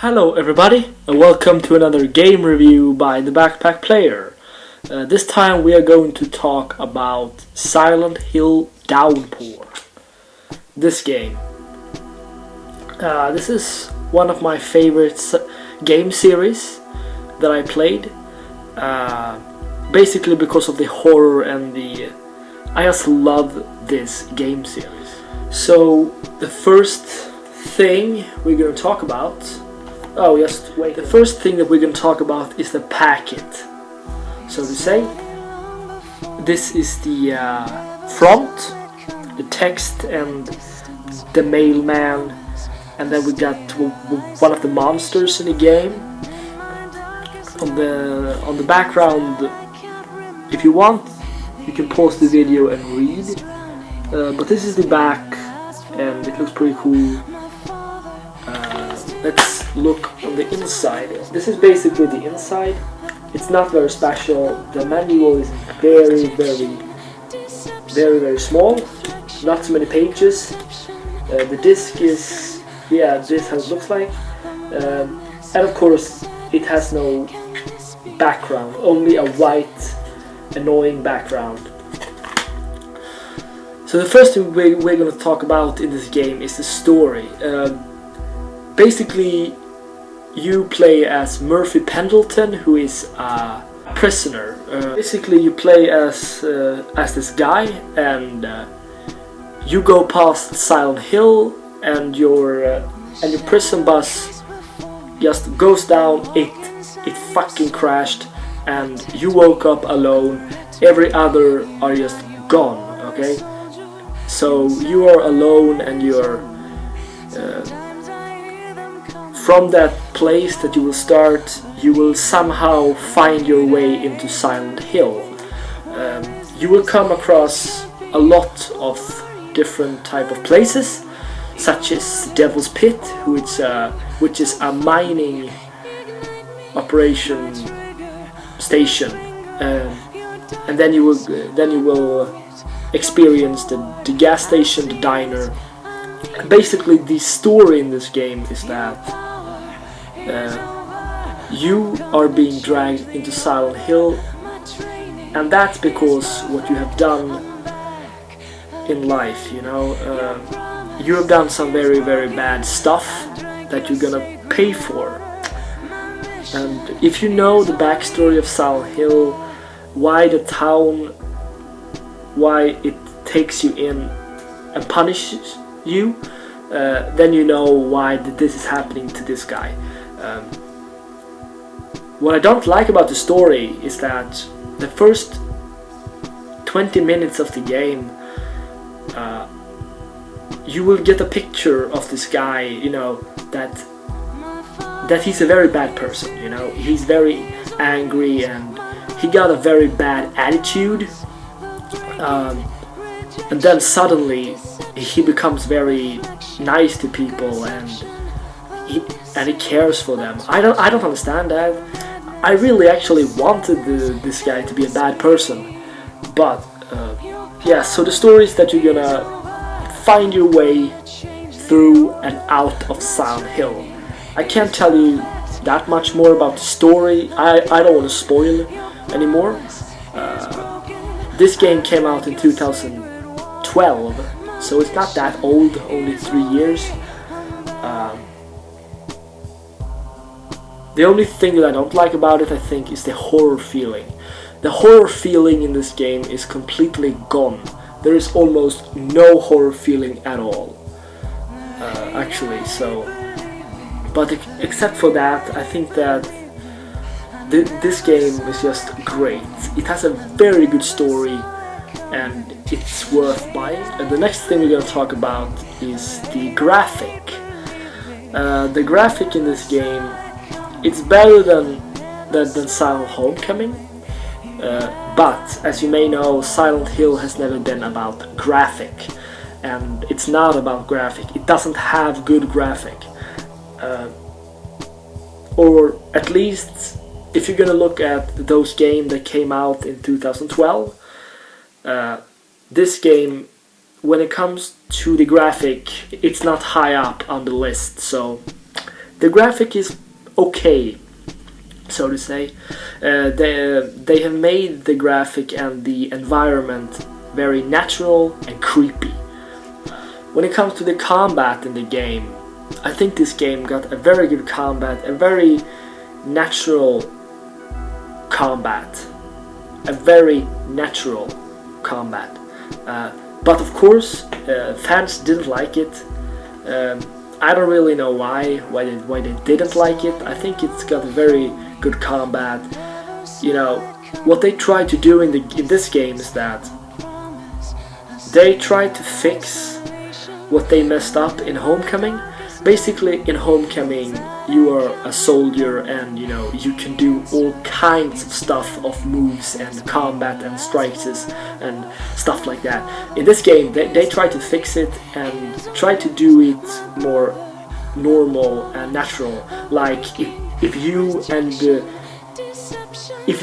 Hello everybody, and welcome to another game review by the Backpack Player. This time we are going to talk about Silent Hill Downpour. This game. This is one of my favorite game series that I played. Basically because of the horror and I just love this game series. So the first thing we're going to talk about. Oh, just wait. The first thing that we're going to talk about is the packet. So to say, this is the front, the text, and the mailman, and then we got one of the monsters in the game. On the background, if you want, you can pause the video and read. But this is the back, and it looks pretty cool. Let's look on the inside. This is basically the inside. It's not very special. The manual is very small. Not so many pages. The disc is, this is how it looks like. And of course, it has no background. Only a white, annoying background. So the first thing we're going to talk about in this game is the story. Basically, you play as Murphy Pendleton, who is a prisoner. Basically, you play as this guy, and you go past Silent Hill, and your prison bus just goes down. It fucking crashed, and you woke up alone. Every other are just gone. Okay, so you are alone, and you're. From that place that you will start, you will somehow find your way into Silent Hill. You will come across a lot of different type of places, such as Devil's Pit, which is a mining operation station, and then you will experience the gas station, the diner. Basically, the story in this game is that you are being dragged into Silent Hill, and that's because what you have done in life, you have done some very bad stuff that you're gonna pay for. And if you know the backstory of Silent Hill, why the town, why it takes you in and punishes you, then you know why this is happening to this guy. What I don't like about the story is that the first 20 minutes of the game, you will get a picture of this guy, that he's a very bad person, he's very angry and he got a very bad attitude, and then suddenly he becomes very nice to people and he cares for them. I don't understand that. I really actually wanted this guy to be a bad person, but so the story is that you're gonna find your way through and out of Silent Hill. I can't tell you that much more about the story. I don't want to spoil anymore. This game came out in 2012, so it's not that old, only 3 years. The only thing that I don't like about it, I think, is the horror feeling. The horror feeling in this game is completely gone. There is almost no horror feeling at all, actually. So, but except for that, I think that this game is just great. It has a very good story, and it's worth buying. And the next thing we're going to talk about is the graphic. The graphic in this game, it's better than Silent Homecoming, but as you may know, Silent Hill has never been about graphic, and it's not about graphic. It doesn't have good graphic, or at least if you're gonna look at those games that came out in 2012, this game, when it comes to the graphic, it's not high up on the list. So The graphic is okay, so to say. They have made the graphic and the environment very natural and creepy. When it comes to the combat in the game, I think this game got a very good combat, a very natural combat, a very natural combat. But of course, fans didn't like it. I don't really know why they didn't like it. I think it's got a very good combat. You know, what they try to do in this game is that they try to fix what they messed up in Homecoming. Basically, in Homecoming, you are a soldier, and you know you can do all kinds of stuff, of moves and combat and strikes and stuff like that. In this game, they try to fix it and try to do it more normal and natural. Like if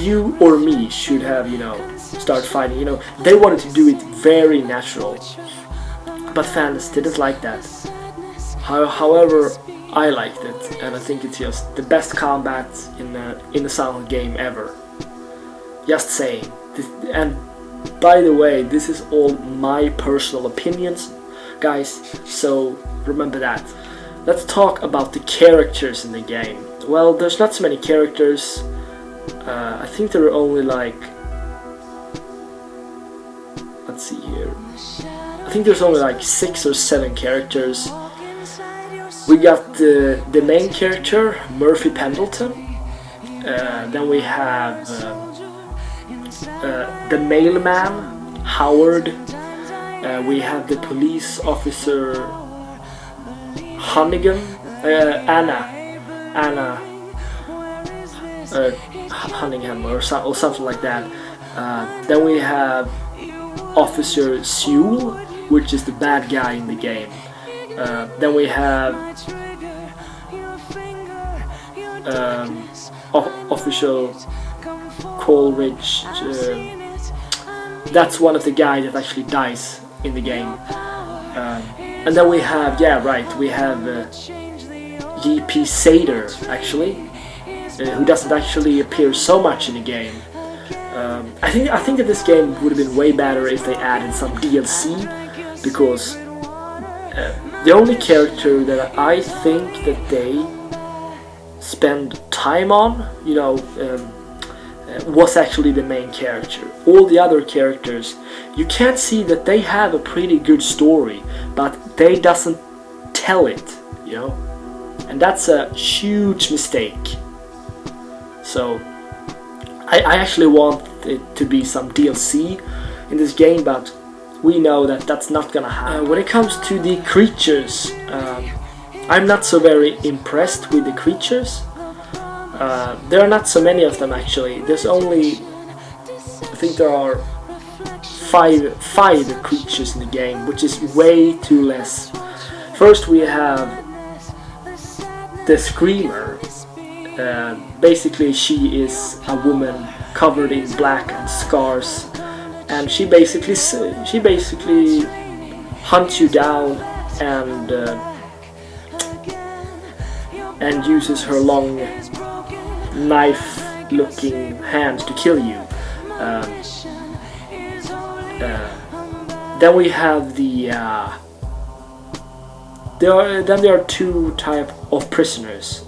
you or me should have, you know, start fighting, you know, they wanted to do it very natural, but fans didn't like that. However, I liked it, and I think it's just the best combat in a Silent game ever. Just saying. And by the way, this is all my personal opinions, guys, so remember that. Let's talk about the characters in the game. Well, there's not so many characters. I think there are only like... Let's see here. I think there's only like 6 or 7 characters. We got the main character, Murphy Pendleton. Then we have the mailman, Howard. We have the police officer, Hannigan, Anna Cunningham or something like that. Then we have Officer Sewell, which is the bad guy in the game. Then we have Official Coleridge. That's one of the guys that actually dies in the game. And then we have, we have G.P. Sater, actually, who doesn't actually appear so much in the game. I think that this game would have been way better if they added some DLC, because the only character that I think that they spend time on, you know, was actually the main character. All the other characters, you can't see that they have a pretty good story, but they doesn't tell it, you know, and that's a huge mistake. So I actually want it to be some DLC in this game, but we know that that's not gonna happen. When it comes to the creatures, I'm not so very impressed with the creatures. There are not so many of them, actually. There's only, I think there are five creatures in the game, which is way too less. First we have the Screamer. Basically she is a woman covered in black and scars, and she basically hunts you down and uses her long knife-looking hand to kill you. Then we have there are two types of prisoners.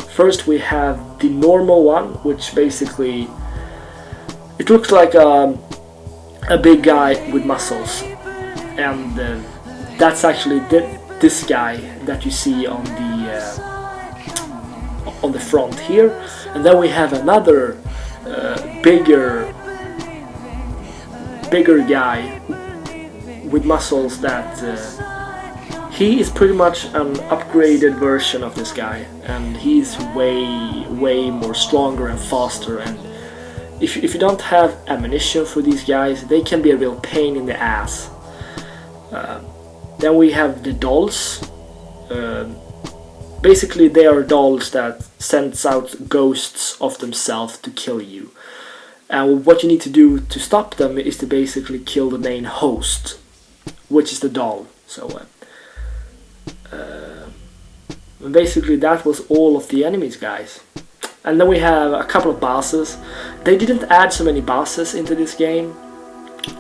First we have the normal one, which basically it looks like a big guy with muscles, and that's actually this guy that you see on the front here. And then we have another bigger guy with muscles that he is pretty much an upgraded version of this guy, and he's way more stronger and faster, and if you don't have ammunition for these guys, they can be a real pain in the ass. Then we have the dolls. Basically they are dolls that sends out ghosts of themselves to kill you, and what you need to do to stop them is to basically kill the main host, which is the doll. So And basically that was all of the enemies, guys. And then we have a couple of bosses. They didn't add so many bosses into this game,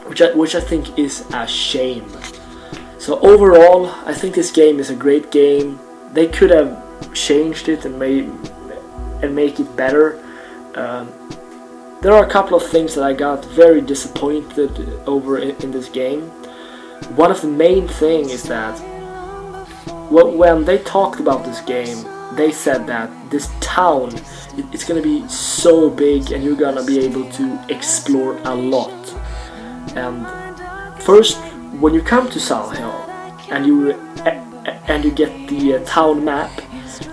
which I think is a shame. So overall, I think this game is a great game. They could have changed it and make it better. There are a couple of things that I got very disappointed over in this game. One of the main things is that when they talked about this game, they said that this town, it's gonna be so big and you're gonna be able to explore a lot. And first, when you come to Silent Hill and you get the town map,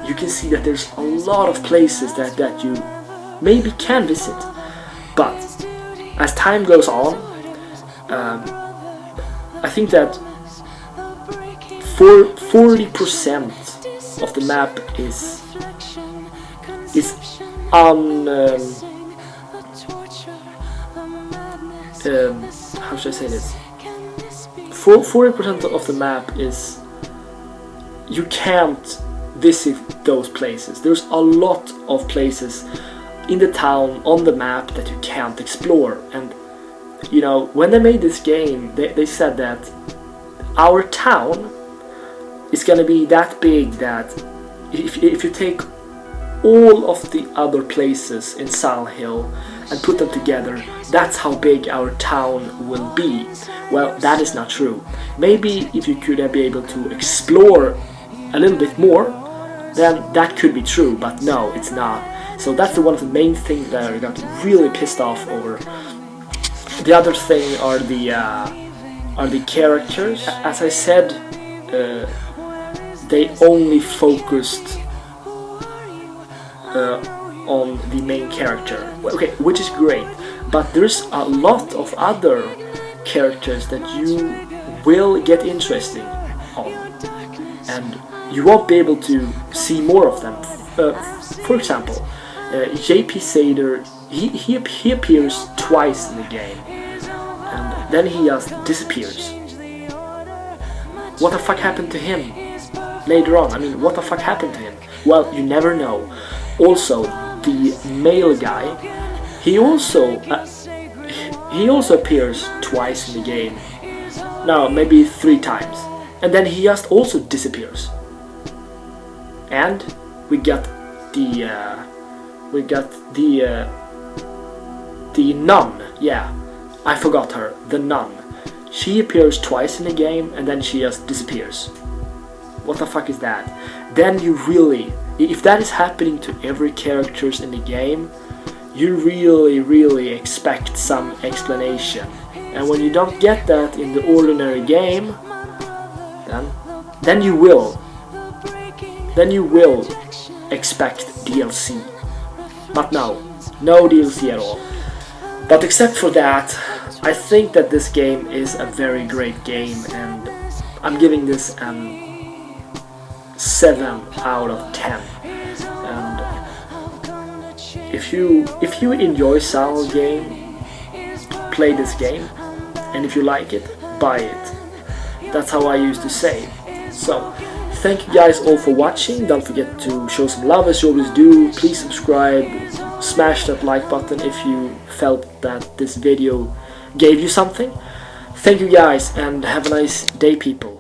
you can see that there's a lot of places that you maybe can visit. But as time goes on, I think that 40% of the map is how should I say this? 40% of the map is, you can't visit those places. There's a lot of places in the town on the map that you can't explore. And you know, when they made this game, they said that our town is gonna be that big that if you take all of the other places in Silent Hill and put them together, that's how big our town will be. Well, that is not true. Maybe if you could be able to explore a little bit more, then that could be true, but no, it's not. So that's one of the main things that I got really pissed off over. The other thing are the characters. As I said, they only focused on the main character. Okay, which is great, but there's a lot of other characters that you will get interesting on, and you won't be able to see more of them. For example, JP Sader, he appears twice in the game, and then he just disappears. What the fuck happened to him later on? I mean, what the fuck happened to him? Well, you never know. Also, the male guy, he also appears twice in the game. No, maybe 3 times, and then he just also disappears. And we got the nun. Yeah, I forgot her. The nun. She appears twice in the game and then she just disappears. What the fuck is that? Then you really, if that is happening to every characters in the game, you really expect some explanation. And when you don't get that in the ordinary game, then you will expect DLC. But no DLC at all. But except for that, I think that this game is a very great game, and I'm giving this 7 out of 10. And if you enjoy Silent game, play this game, and if you like it, buy it. That's how I used to say. So, thank you guys all for watching. Don't forget to show some love as you always do. Please subscribe, smash that like button if you felt that this video gave you something. Thank you guys, and have a nice day, people.